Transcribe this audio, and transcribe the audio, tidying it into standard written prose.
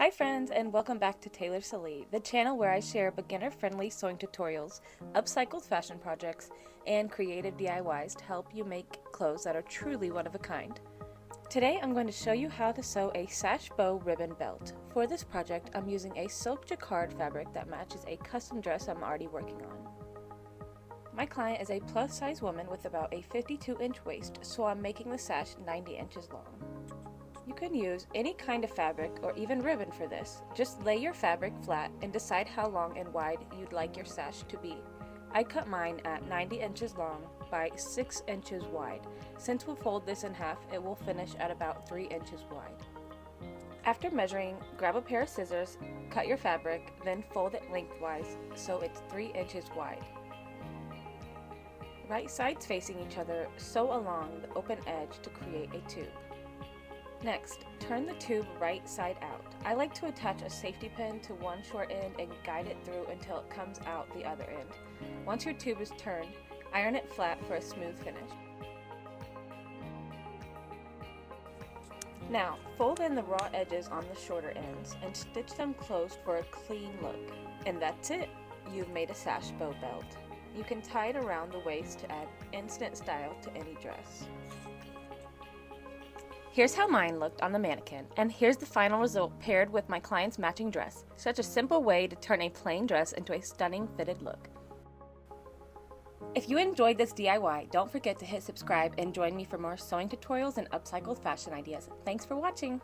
Hi friends, and welcome back to Tailor Sallee, the channel where I share beginner-friendly sewing tutorials, upcycled fashion projects, and creative DIYs to help you make clothes that are truly one of a kind. Today I'm going to show you how to sew a sash bow ribbon belt. For this project, I'm using a silk jacquard fabric that matches a custom dress I'm already working on. My client is a plus-size woman with about a 52-inch waist, so I'm making the sash 90 inches long. You can use any kind of fabric or even ribbon for this. Just lay your fabric flat and decide how long and wide you'd like your sash to be. I cut mine at 90 inches long by 6 inches wide. Since we'll fold this in half, it will finish at about 3 inches wide. After measuring, grab a pair of scissors, cut your fabric, then fold it lengthwise so it's 3 inches wide. Right sides facing each other, sew along the open edge to create a tube. Next, turn the tube right side out. I like to attach a safety pin to one short end and guide it through until it comes out the other end. Once your tube is turned, iron it flat for a smooth finish. Now, fold in the raw edges on the shorter ends and stitch them closed for a clean look. And that's it! You've made a sash bow belt. You can tie it around the waist to add instant style to any dress. Here's how mine looked on the mannequin, and here's the final result paired with my client's matching dress. Such a simple way to turn a plain dress into a stunning fitted look. If you enjoyed this DIY, don't forget to hit subscribe and join me for more sewing tutorials and upcycled fashion ideas. Thanks for watching!